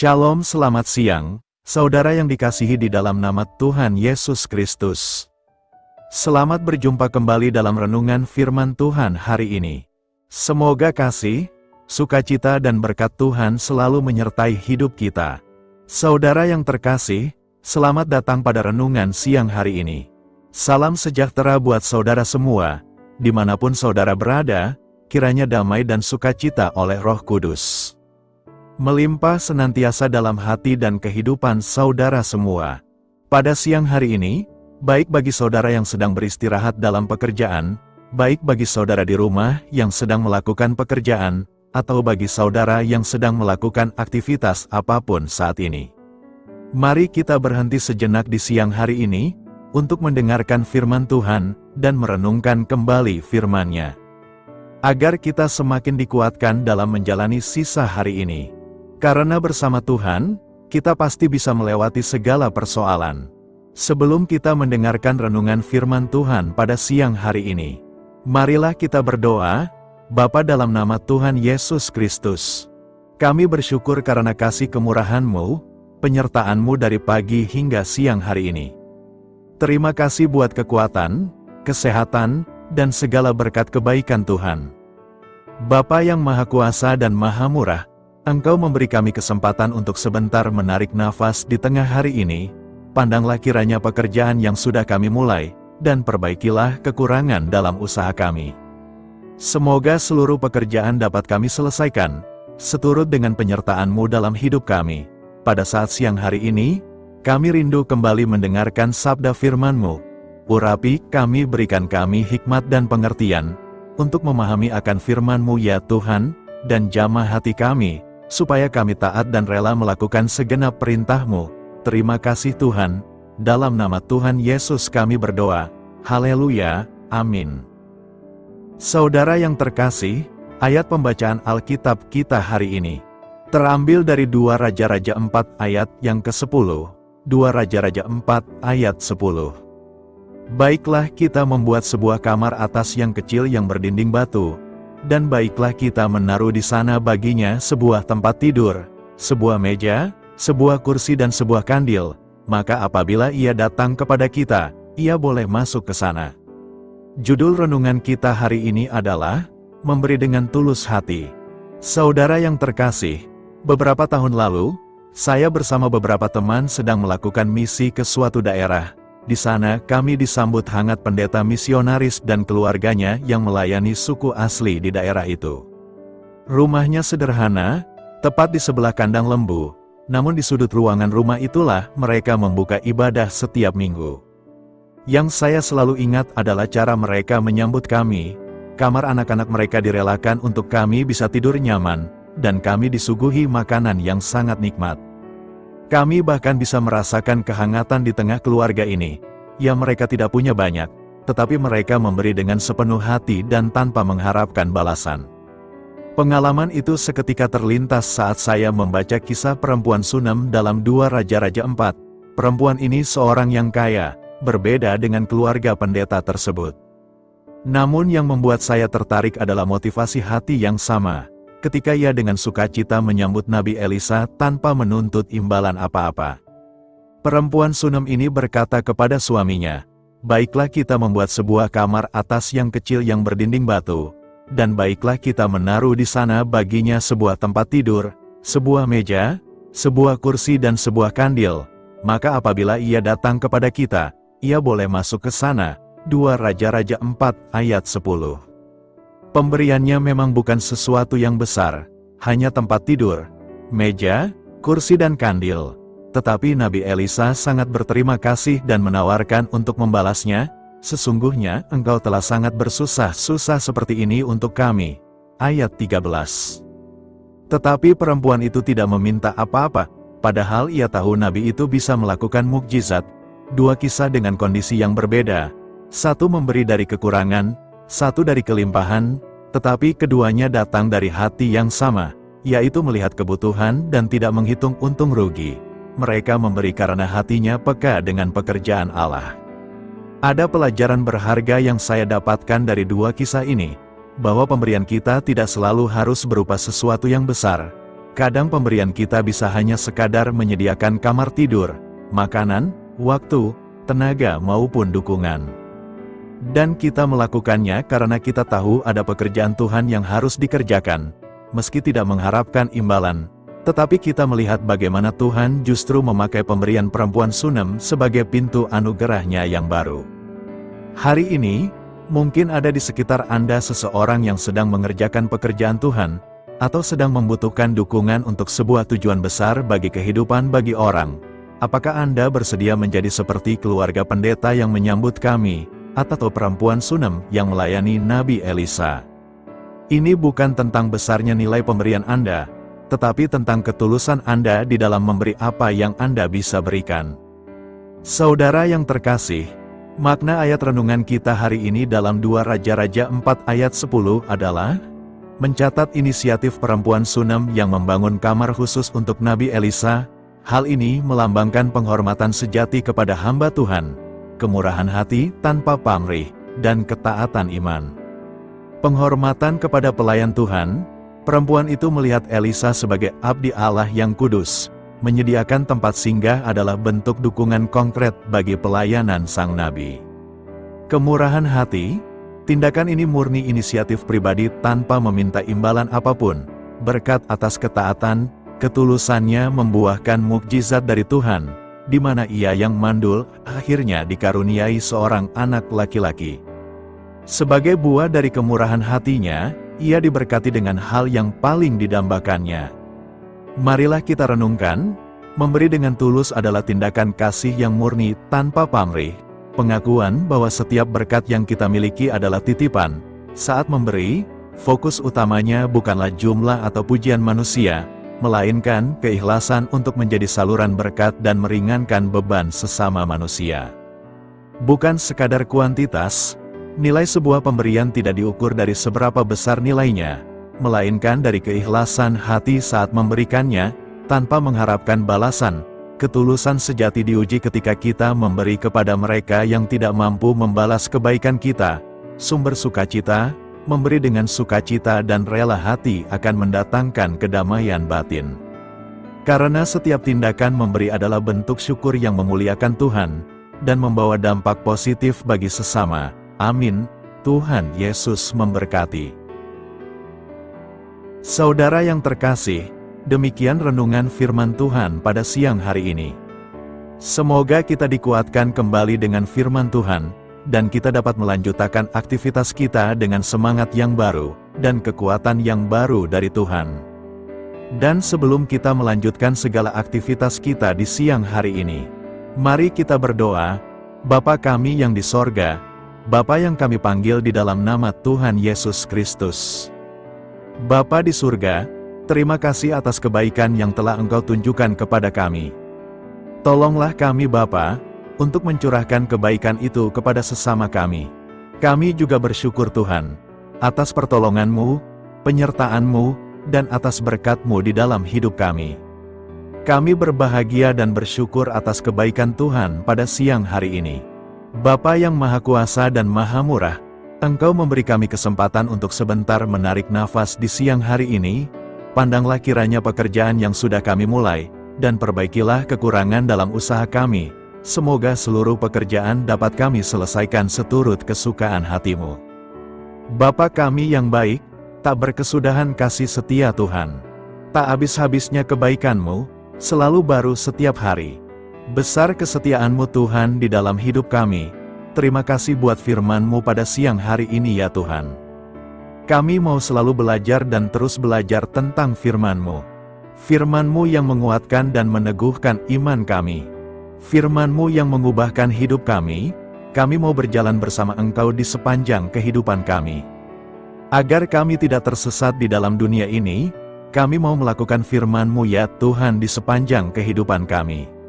Shalom, selamat siang, saudara yang dikasihi di dalam nama Tuhan Yesus Kristus. Selamat berjumpa kembali dalam renungan firman Tuhan hari ini. Semoga kasih, sukacita dan berkat Tuhan selalu menyertai hidup kita. Saudara yang terkasih, selamat datang pada renungan siang hari ini. Salam sejahtera buat saudara semua, dimanapun saudara berada, kiranya damai dan sukacita oleh Roh Kudus melimpah senantiasa dalam hati dan kehidupan saudara semua. Pada siang hari ini, baik bagi saudara yang sedang beristirahat dalam pekerjaan, baik bagi saudara di rumah yang sedang melakukan pekerjaan, atau bagi saudara yang sedang melakukan aktivitas apapun saat ini. Mari kita berhenti sejenak di siang hari ini, untuk mendengarkan firman Tuhan, dan merenungkan kembali firman-Nya. Agar kita semakin dikuatkan dalam menjalani sisa hari ini. Karena bersama Tuhan, kita pasti bisa melewati segala persoalan. Sebelum kita mendengarkan renungan firman Tuhan pada siang hari ini, marilah kita berdoa. Bapa, dalam nama Tuhan Yesus Kristus, kami bersyukur karena kasih kemurahan-Mu, penyertaan-Mu dari pagi hingga siang hari ini. Terima kasih buat kekuatan, kesehatan, dan segala berkat kebaikan Tuhan. Bapa yang Maha Kuasa dan Maha Murah, Engkau memberi kami kesempatan untuk sebentar menarik nafas di tengah hari ini. Pandanglah kiranya pekerjaan yang sudah kami mulai, dan perbaikilah kekurangan dalam usaha kami. Semoga seluruh pekerjaan dapat kami selesaikan, seturut dengan penyertaan-Mu dalam hidup kami. Pada saat siang hari ini, kami rindu kembali mendengarkan sabda firman-Mu. Urapi kami, berikan kami hikmat dan pengertian, untuk memahami akan firman-Mu ya Tuhan, dan jamah hati kami, supaya kami taat dan rela melakukan segenap perintah-Mu. Terima kasih Tuhan, dalam nama Tuhan Yesus kami berdoa. Haleluya, amin. Saudara yang terkasih, ayat pembacaan Alkitab kita hari ini terambil dari 2 Raja-Raja 4 ayat yang ke-10, 2 Raja-Raja 4 ayat 10. Baiklah kita membuat sebuah kamar atas yang kecil yang berdinding batu, dan baiklah kita menaruh di sana baginya sebuah tempat tidur, sebuah meja, sebuah kursi dan sebuah kandil, maka apabila ia datang kepada kita, ia boleh masuk ke sana. Judul renungan kita hari ini adalah, memberi dengan tulus hati. Saudara yang terkasih, beberapa tahun lalu, saya bersama beberapa teman sedang melakukan misi ke suatu daerah. Di sana kami disambut hangat pendeta misionaris dan keluarganya yang melayani suku asli di daerah itu. Rumahnya sederhana, tepat di sebelah kandang lembu, namun di sudut ruangan rumah itulah mereka membuka ibadah setiap minggu. Yang saya selalu ingat adalah cara mereka menyambut kami. Kamar anak-anak mereka direlakan untuk kami bisa tidur nyaman, dan kami disuguhi makanan yang sangat nikmat. Kami bahkan bisa merasakan kehangatan di tengah keluarga ini. Ya, mereka tidak punya banyak, tetapi mereka memberi dengan sepenuh hati dan tanpa mengharapkan balasan. Pengalaman itu seketika terlintas saat saya membaca kisah perempuan Sunem dalam 2 Raja-Raja 4. Perempuan ini seorang yang kaya, berbeda dengan keluarga pendeta tersebut. Namun yang membuat saya tertarik adalah motivasi hati yang sama. Ketika ia dengan sukacita menyambut Nabi Elisa tanpa menuntut imbalan apa-apa. Perempuan Sunem ini berkata kepada suaminya, baiklah kita membuat sebuah kamar atas yang kecil yang berdinding batu, dan baiklah kita menaruh di sana baginya sebuah tempat tidur, sebuah meja, sebuah kursi dan sebuah kandil, maka apabila ia datang kepada kita, ia boleh masuk ke sana. 2 Raja-Raja 4 ayat 10. Pemberiannya memang bukan sesuatu yang besar, hanya tempat tidur, meja, kursi dan kandil. Tetapi Nabi Elisa sangat berterima kasih dan menawarkan untuk membalasnya, sesungguhnya engkau telah sangat bersusah-susah seperti ini untuk kami. Ayat 13. Tetapi perempuan itu tidak meminta apa-apa, padahal ia tahu Nabi itu bisa melakukan mukjizat. 2 kisah dengan kondisi yang berbeda, satu memberi dari kekurangan, satu dari kelimpahan, tetapi keduanya datang dari hati yang sama, yaitu melihat kebutuhan dan tidak menghitung untung rugi. Mereka memberi karena hatinya peka dengan pekerjaan Allah. Ada pelajaran berharga yang saya dapatkan dari 2 kisah ini, bahwa pemberian kita tidak selalu harus berupa sesuatu yang besar, kadang pemberian kita bisa hanya sekadar menyediakan kamar tidur, makanan, waktu, tenaga maupun dukungan. Dan kita melakukannya karena kita tahu ada pekerjaan Tuhan yang harus dikerjakan, meski tidak mengharapkan imbalan. Tetapi kita melihat bagaimana Tuhan justru memakai pemberian perempuan Sunem sebagai pintu anugerahnya yang baru. Hari ini, mungkin ada di sekitar Anda seseorang yang sedang mengerjakan pekerjaan Tuhan, atau sedang membutuhkan dukungan untuk sebuah tujuan besar bagi kehidupan bagi orang. Apakah Anda bersedia menjadi seperti keluarga pendeta yang menyambut kami, atau perempuan Sunem yang melayani Nabi Elisa? Ini bukan tentang besarnya nilai pemberian Anda, tetapi tentang ketulusan Anda di dalam memberi apa yang Anda bisa berikan. Saudara yang terkasih, makna ayat renungan kita hari ini dalam 2 Raja-Raja 4 ayat 10 adalah mencatat inisiatif perempuan Sunem yang membangun kamar khusus untuk Nabi Elisa. Hal ini melambangkan penghormatan sejati kepada hamba Tuhan, kemurahan hati tanpa pamrih, dan ketaatan iman. Penghormatan kepada pelayan Tuhan, perempuan itu melihat Elisa sebagai abdi Allah yang kudus. Menyediakan tempat singgah adalah bentuk dukungan konkret bagi pelayanan sang nabi. Kemurahan hati, tindakan ini murni inisiatif pribadi tanpa meminta imbalan apapun. Berkat atas ketaatan, ketulusannya membuahkan mukjizat dari Tuhan, di mana ia yang mandul akhirnya dikaruniai seorang anak laki-laki. Sebagai buah dari kemurahan hatinya, ia diberkati dengan hal yang paling didambakannya. Marilah kita renungkan, memberi dengan tulus adalah tindakan kasih yang murni tanpa pamrih, pengakuan bahwa setiap berkat yang kita miliki adalah titipan. Saat memberi, fokus utamanya bukanlah jumlah atau pujian manusia, melainkan keikhlasan untuk menjadi saluran berkat dan meringankan beban sesama manusia. Bukan sekadar kuantitas, nilai sebuah pemberian tidak diukur dari seberapa besar nilainya, melainkan dari keikhlasan hati saat memberikannya, tanpa mengharapkan balasan. Ketulusan sejati diuji ketika kita memberi kepada mereka yang tidak mampu membalas kebaikan kita. Sumber sukacita, memberi dengan sukacita dan rela hati akan mendatangkan kedamaian batin. Karena setiap tindakan memberi adalah bentuk syukur yang memuliakan Tuhan, dan membawa dampak positif bagi sesama. Amin. Tuhan Yesus memberkati. Saudara yang terkasih, demikian renungan firman Tuhan pada siang hari ini. Semoga kita dikuatkan kembali dengan firman Tuhan, dan kita dapat melanjutkan aktivitas kita dengan semangat yang baru, dan kekuatan yang baru dari Tuhan. Dan sebelum kita melanjutkan segala aktivitas kita di siang hari ini, mari kita berdoa. Bapa kami yang di sorga, Bapa yang kami panggil di dalam nama Tuhan Yesus Kristus. Bapa di surga, terima kasih atas kebaikan yang telah Engkau tunjukkan kepada kami. Tolonglah kami Bapa, untuk mencurahkan kebaikan itu kepada sesama kami. Kami juga bersyukur Tuhan, atas pertolongan-Mu, penyertaan-Mu, dan atas berkat-Mu di dalam hidup kami. Kami berbahagia dan bersyukur atas kebaikan Tuhan pada siang hari ini. Bapa yang Maha Kuasa dan Maha Murah, Engkau memberi kami kesempatan untuk sebentar menarik nafas di siang hari ini. Pandanglah kiranya pekerjaan yang sudah kami mulai, dan perbaikilah kekurangan dalam usaha kami. Semoga seluruh pekerjaan dapat kami selesaikan seturut kesukaan hati-Mu. Bapa kami yang baik, tak berkesudahan kasih setia Tuhan. Tak habis-habisnya kebaikan-Mu, selalu baru setiap hari. Besar kesetiaan-Mu Tuhan di dalam hidup kami. Terima kasih buat firman-Mu pada siang hari ini ya Tuhan. Kami mau selalu belajar dan terus belajar tentang firman-Mu. Firman-Mu yang menguatkan dan meneguhkan iman kami. Firman-Mu yang mengubahkan hidup kami mau berjalan bersama Engkau di sepanjang kehidupan kami. Agar kami tidak tersesat di dalam dunia ini, kami mau melakukan firman-Mu ya Tuhan di sepanjang kehidupan kami.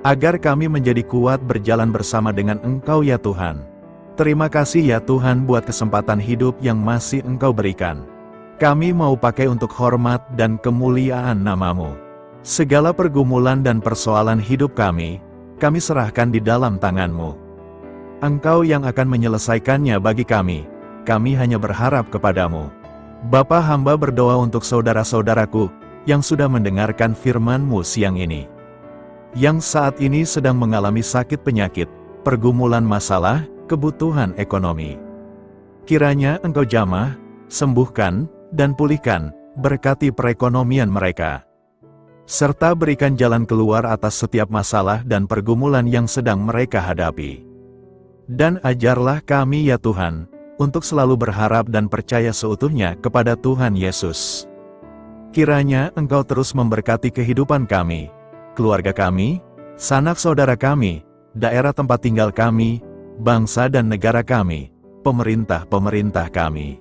Agar kami menjadi kuat berjalan bersama dengan Engkau ya Tuhan. Terima kasih ya Tuhan buat kesempatan hidup yang masih Engkau berikan. Kami mau pakai untuk hormat dan kemuliaan nama-Mu. Segala pergumulan dan persoalan hidup kami serahkan di dalam tangan-Mu. Engkau yang akan menyelesaikannya bagi kami hanya berharap kepada-Mu. Bapa, hamba berdoa untuk saudara-saudaraku, yang sudah mendengarkan firman-Mu siang ini. Yang saat ini sedang mengalami sakit penyakit, pergumulan masalah, kebutuhan ekonomi. Kiranya Engkau jamah, sembuhkan, dan pulihkan, berkati perekonomian mereka. Serta berikan jalan keluar atas setiap masalah dan pergumulan yang sedang mereka hadapi. Dan ajarlah kami ya Tuhan, untuk selalu berharap dan percaya seutuhnya kepada Tuhan Yesus. Kiranya Engkau terus memberkati kehidupan kami, keluarga kami, sanak saudara kami, daerah tempat tinggal kami, bangsa dan negara kami, pemerintah-pemerintah kami.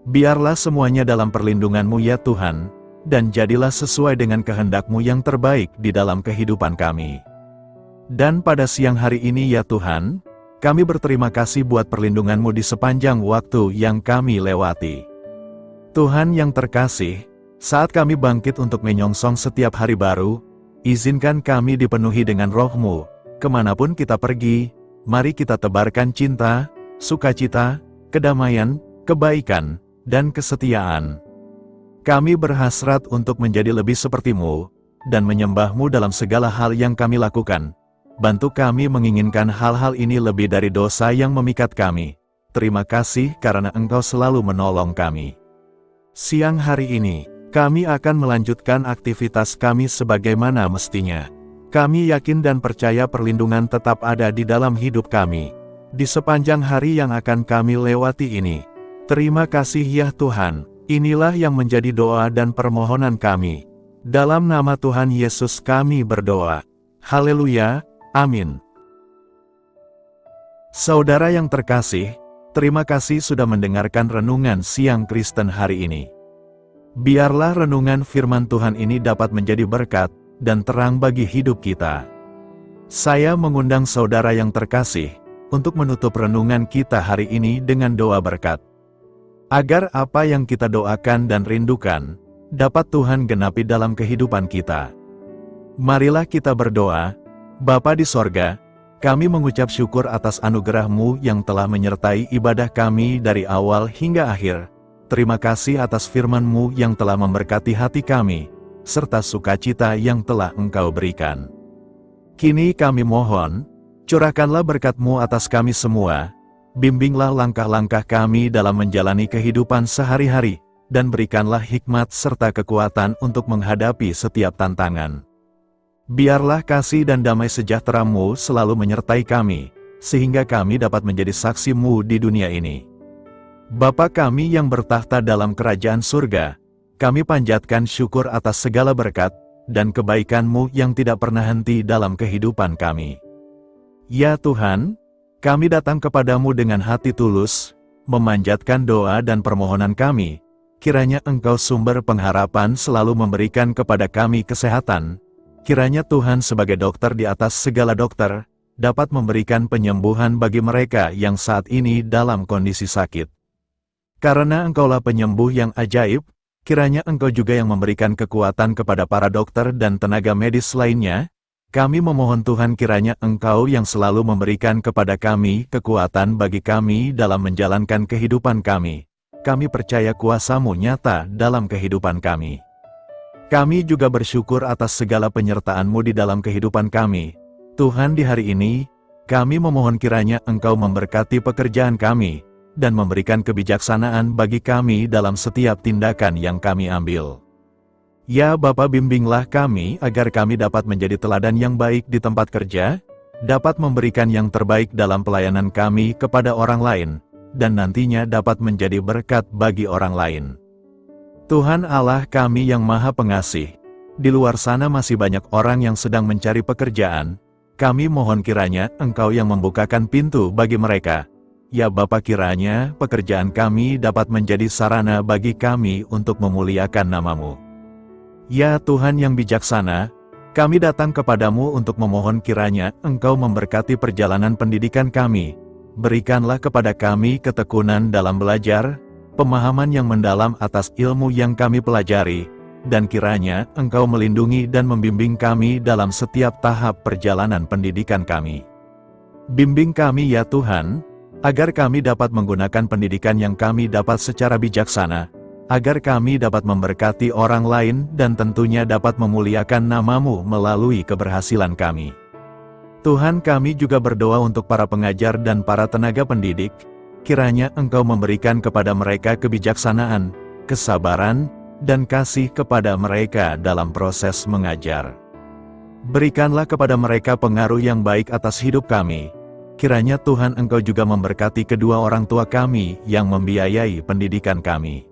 Biarlah semuanya dalam perlindungan-Mu ya Tuhan, dan jadilah sesuai dengan kehendak-Mu yang terbaik di dalam kehidupan kami. Dan pada siang hari ini ya Tuhan, kami berterima kasih buat perlindungan-Mu di sepanjang waktu yang kami lewati. Tuhan yang terkasih, saat kami bangkit untuk menyongsong setiap hari baru, izinkan kami dipenuhi dengan Roh-Mu, kemanapun kita pergi, mari kita tebarkan cinta, sukacita, kedamaian, kebaikan, dan kesetiaan. Kami berhasrat untuk menjadi lebih seperti-Mu, dan menyembah-Mu dalam segala hal yang kami lakukan. Bantu kami menginginkan hal-hal ini lebih dari dosa yang memikat kami. Terima kasih karena Engkau selalu menolong kami. Siang hari ini, kami akan melanjutkan aktivitas kami sebagaimana mestinya. Kami yakin dan percaya perlindungan tetap ada di dalam hidup kami, di sepanjang hari yang akan kami lewati ini. Terima kasih ya Tuhan, inilah yang menjadi doa dan permohonan kami. Dalam nama Tuhan Yesus kami berdoa. Haleluya, amin. Saudara yang terkasih, terima kasih sudah mendengarkan renungan siang Kristen hari ini. Biarlah renungan firman Tuhan ini dapat menjadi berkat dan terang bagi hidup kita. Saya mengundang saudara yang terkasih untuk menutup renungan kita hari ini dengan doa berkat. Agar apa yang kita doakan dan rindukan dapat Tuhan genapi dalam kehidupan kita. Marilah kita berdoa. Bapa di sorga, kami mengucap syukur atas anugerah-Mu yang telah menyertai ibadah kami dari awal hingga akhir. Terima kasih atas firman-Mu yang telah memberkati hati kami, serta sukacita yang telah Engkau berikan. Kini kami mohon, curahkanlah berkat-Mu atas kami semua, bimbinglah langkah-langkah kami dalam menjalani kehidupan sehari-hari, dan berikanlah hikmat serta kekuatan untuk menghadapi setiap tantangan. Biarlah kasih dan damai sejahtera-Mu selalu menyertai kami, sehingga kami dapat menjadi saksi-Mu di dunia ini. Bapa kami yang bertahta dalam kerajaan surga, kami panjatkan syukur atas segala berkat dan kebaikan-Mu yang tidak pernah henti dalam kehidupan kami. Ya Tuhan, kami datang kepadamu dengan hati tulus, memanjatkan doa dan permohonan kami, kiranya Engkau sumber pengharapan selalu memberikan kepada kami kesehatan, kiranya Tuhan sebagai dokter di atas segala dokter, dapat memberikan penyembuhan bagi mereka yang saat ini dalam kondisi sakit. Karena Engkaulah penyembuh yang ajaib, kiranya Engkau juga yang memberikan kekuatan kepada para dokter dan tenaga medis lainnya. Kami memohon Tuhan kiranya Engkau yang selalu memberikan kepada kami kekuatan bagi kami dalam menjalankan kehidupan kami. Kami percaya kuasa-Mu nyata dalam kehidupan kami. Kami juga bersyukur atas segala penyertaan-Mu di dalam kehidupan kami. Tuhan, di hari ini, kami memohon kiranya Engkau memberkati pekerjaan kami, dan memberikan kebijaksanaan bagi kami dalam setiap tindakan yang kami ambil. Ya Bapa, bimbinglah kami agar kami dapat menjadi teladan yang baik di tempat kerja, dapat memberikan yang terbaik dalam pelayanan kami kepada orang lain, dan nantinya dapat menjadi berkat bagi orang lain. Tuhan Allah kami yang Maha Pengasih, di luar sana masih banyak orang yang sedang mencari pekerjaan. Kami mohon kiranya Engkau yang membukakan pintu bagi mereka. Ya Bapa, kiranya pekerjaan kami dapat menjadi sarana bagi kami untuk memuliakan nama-Mu. Ya Tuhan yang bijaksana, kami datang kepadamu untuk memohon kiranya Engkau memberkati perjalanan pendidikan kami. Berikanlah kepada kami ketekunan dalam belajar, pemahaman yang mendalam atas ilmu yang kami pelajari, dan kiranya Engkau melindungi dan membimbing kami dalam setiap tahap perjalanan pendidikan kami. Bimbing kami ya Tuhan, agar kami dapat menggunakan pendidikan yang kami dapat secara bijaksana, agar kami dapat memberkati orang lain dan tentunya dapat memuliakan nama-Mu melalui keberhasilan kami. Tuhan, kami juga berdoa untuk para pengajar dan para tenaga pendidik, kiranya Engkau memberikan kepada mereka kebijaksanaan, kesabaran, dan kasih kepada mereka dalam proses mengajar. Berikanlah kepada mereka pengaruh yang baik atas hidup kami. Kiranya Tuhan Engkau juga memberkati kedua orang tua kami yang membiayai pendidikan kami.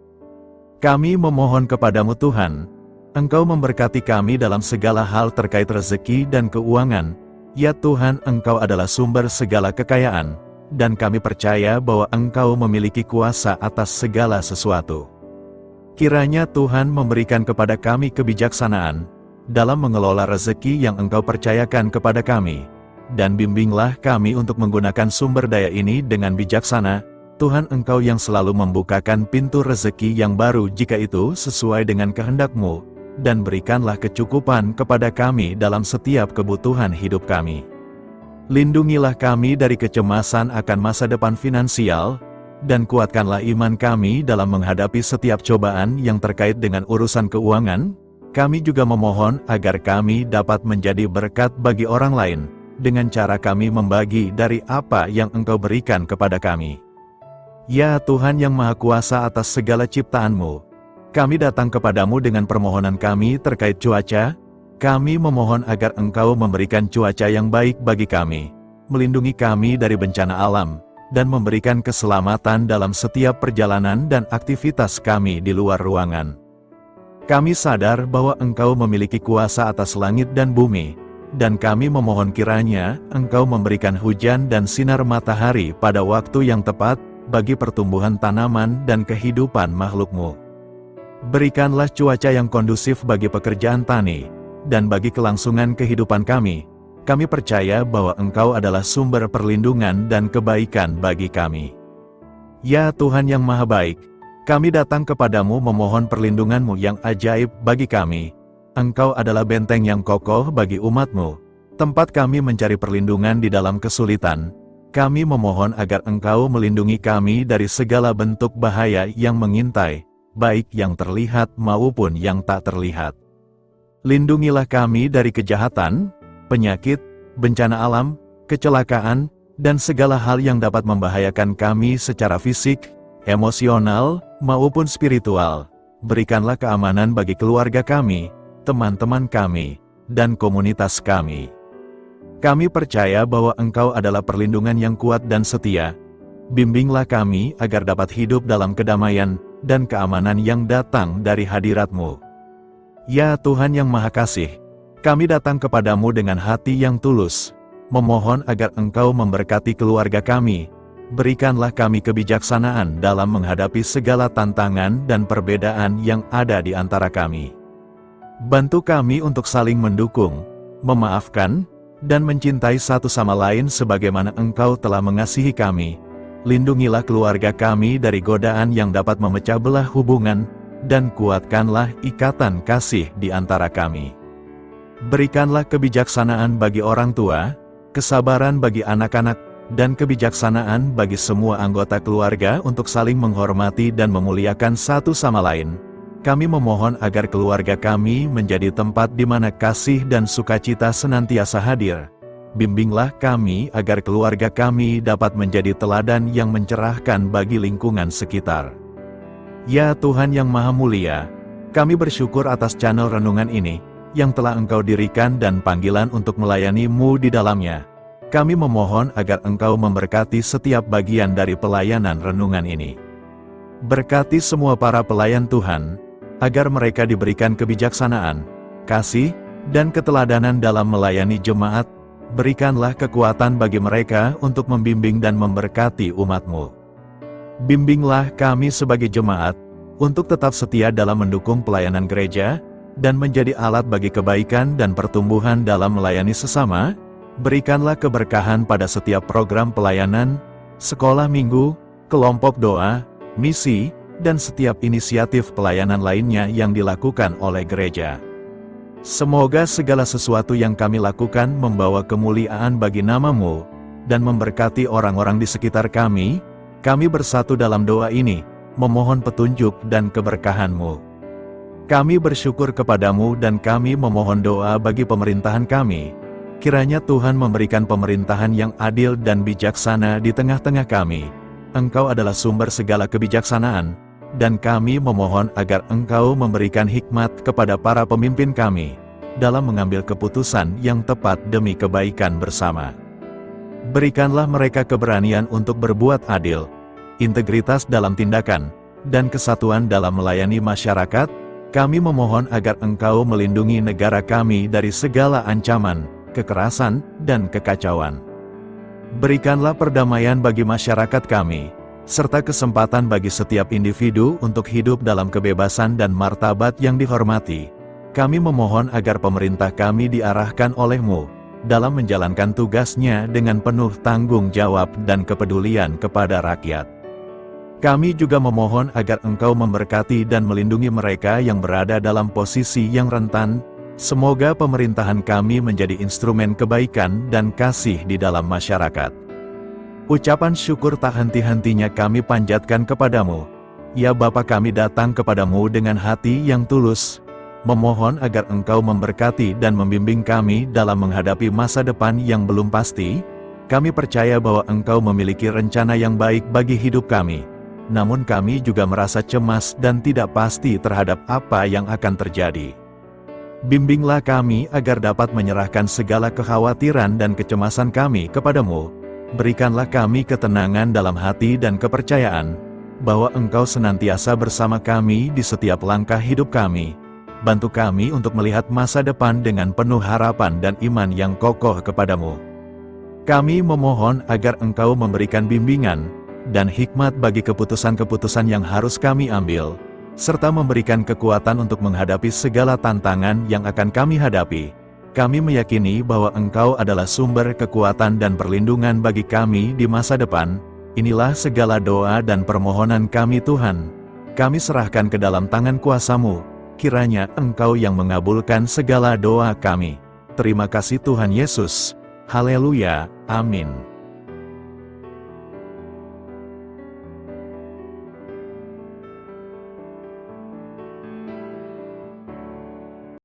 Kami memohon kepadamu Tuhan, Engkau memberkati kami dalam segala hal terkait rezeki dan keuangan. Ya Tuhan, Engkau adalah sumber segala kekayaan, dan kami percaya bahwa Engkau memiliki kuasa atas segala sesuatu. Kiranya Tuhan memberikan kepada kami kebijaksanaan dalam mengelola rezeki yang Engkau percayakan kepada kami, dan bimbinglah kami untuk menggunakan sumber daya ini dengan bijaksana. Tuhan, Engkau yang selalu membukakan pintu rezeki yang baru jika itu sesuai dengan kehendak-Mu, dan berikanlah kecukupan kepada kami dalam setiap kebutuhan hidup kami. Lindungilah kami dari kecemasan akan masa depan finansial, dan kuatkanlah iman kami dalam menghadapi setiap cobaan yang terkait dengan urusan keuangan. Kami juga memohon agar kami dapat menjadi berkat bagi orang lain, dengan cara kami membagi dari apa yang Engkau berikan kepada kami. Ya Tuhan yang Maha Kuasa atas segala ciptaan-Mu, kami datang kepadamu dengan permohonan kami terkait cuaca. Kami memohon agar Engkau memberikan cuaca yang baik bagi kami, melindungi kami dari bencana alam, dan memberikan keselamatan dalam setiap perjalanan dan aktivitas kami di luar ruangan. Kami sadar bahwa Engkau memiliki kuasa atas langit dan bumi, dan kami memohon kiranya Engkau memberikan hujan dan sinar matahari pada waktu yang tepat bagi pertumbuhan tanaman dan kehidupan makhluk-Mu. Berikanlah cuaca yang kondusif bagi pekerjaan tani, dan bagi kelangsungan kehidupan kami. Kami percaya bahwa Engkau adalah sumber perlindungan dan kebaikan bagi kami. Ya Tuhan yang Maha Baik, kami datang kepadamu memohon perlindungan-Mu yang ajaib bagi kami. Engkau adalah benteng yang kokoh bagi umat-Mu, tempat kami mencari perlindungan di dalam kesulitan. Kami memohon agar Engkau melindungi kami dari segala bentuk bahaya yang mengintai, baik yang terlihat maupun yang tak terlihat. Lindungilah kami dari kejahatan, penyakit, bencana alam, kecelakaan, dan segala hal yang dapat membahayakan kami secara fisik, emosional, maupun spiritual. Berikanlah keamanan bagi keluarga kami, teman-teman kami, dan komunitas kami. Kami percaya bahwa Engkau adalah perlindungan yang kuat dan setia. Bimbinglah kami agar dapat hidup dalam kedamaian dan keamanan yang datang dari hadirat-Mu. Ya Tuhan yang Maha Kasih, kami datang kepadamu dengan hati yang tulus, memohon agar Engkau memberkati keluarga kami. Berikanlah kami kebijaksanaan dalam menghadapi segala tantangan dan perbedaan yang ada di antara kami. Bantu kami untuk saling mendukung, memaafkan, dan mencintai satu sama lain sebagaimana Engkau telah mengasihi kami. Lindungilah keluarga kami dari godaan yang dapat memecah belah hubungan, dan kuatkanlah ikatan kasih di antara kami. Berikanlah kebijaksanaan bagi orang tua, kesabaran bagi anak-anak, dan kebijaksanaan bagi semua anggota keluarga untuk saling menghormati dan memuliakan satu sama lain. Kami memohon agar keluarga kami menjadi tempat di mana kasih dan sukacita senantiasa hadir. Bimbinglah kami agar keluarga kami dapat menjadi teladan yang mencerahkan bagi lingkungan sekitar. Ya Tuhan yang Maha Mulia, kami bersyukur atas channel renungan ini, yang telah Engkau dirikan dan panggilan untuk melayani-Mu di dalamnya. Kami memohon agar Engkau memberkati setiap bagian dari pelayanan renungan ini. Berkati semua para pelayan Tuhan, agar mereka diberikan kebijaksanaan, kasih, dan keteladanan dalam melayani jemaat. Berikanlah kekuatan bagi mereka untuk membimbing dan memberkati umat-Mu. Bimbinglah kami sebagai jemaat, untuk tetap setia dalam mendukung pelayanan gereja, dan menjadi alat bagi kebaikan dan pertumbuhan dalam melayani sesama. Berikanlah keberkahan pada setiap program pelayanan, sekolah minggu, kelompok doa, misi, dan setiap inisiatif pelayanan lainnya yang dilakukan oleh gereja. Semoga segala sesuatu yang kami lakukan membawa kemuliaan bagi nama-Mu, dan memberkati orang-orang di sekitar kami. Kami bersatu dalam doa ini, memohon petunjuk dan keberkahan-Mu. Kami bersyukur kepadamu dan kami memohon doa bagi pemerintahan kami. Kiranya Tuhan memberikan pemerintahan yang adil dan bijaksana di tengah-tengah kami. Engkau adalah sumber segala kebijaksanaan, dan kami memohon agar Engkau memberikan hikmat kepada para pemimpin kami dalam mengambil keputusan yang tepat demi kebaikan bersama. Berikanlah mereka keberanian untuk berbuat adil, integritas dalam tindakan, dan kesatuan dalam melayani masyarakat. Kami memohon agar Engkau melindungi negara kami dari segala ancaman, kekerasan, dan kekacauan. Berikanlah perdamaian bagi masyarakat kami, serta kesempatan bagi setiap individu untuk hidup dalam kebebasan dan martabat yang dihormati. Kami memohon agar pemerintah kami diarahkan oleh-Mu dalam menjalankan tugasnya dengan penuh tanggung jawab dan kepedulian kepada rakyat. Kami juga memohon agar Engkau memberkati dan melindungi mereka yang berada dalam posisi yang rentan. Semoga pemerintahan kami menjadi instrumen kebaikan dan kasih di dalam masyarakat. Ucapan syukur tak henti-hentinya kami panjatkan kepadamu. Ya Bapa, kami datang kepadamu dengan hati yang tulus, memohon agar Engkau memberkati dan membimbing kami dalam menghadapi masa depan yang belum pasti. Kami percaya bahwa Engkau memiliki rencana yang baik bagi hidup kami. Namun kami juga merasa cemas dan tidak pasti terhadap apa yang akan terjadi. Bimbinglah kami agar dapat menyerahkan segala kekhawatiran dan kecemasan kami kepadamu. Berikanlah kami ketenangan dalam hati dan kepercayaan bahwa Engkau senantiasa bersama kami di setiap langkah hidup kami. Bantu kami untuk melihat masa depan dengan penuh harapan dan iman yang kokoh kepadamu. Kami memohon agar Engkau memberikan bimbingan dan hikmat bagi keputusan-keputusan yang harus kami ambil, serta memberikan kekuatan untuk menghadapi segala tantangan yang akan kami hadapi. Kami meyakini bahwa Engkau adalah sumber kekuatan dan perlindungan bagi kami di masa depan. Inilah segala doa dan permohonan kami Tuhan. Kami serahkan ke dalam tangan kuasa-Mu. Kiranya Engkau yang mengabulkan segala doa kami. Terima kasih Tuhan Yesus. Haleluya. Amin.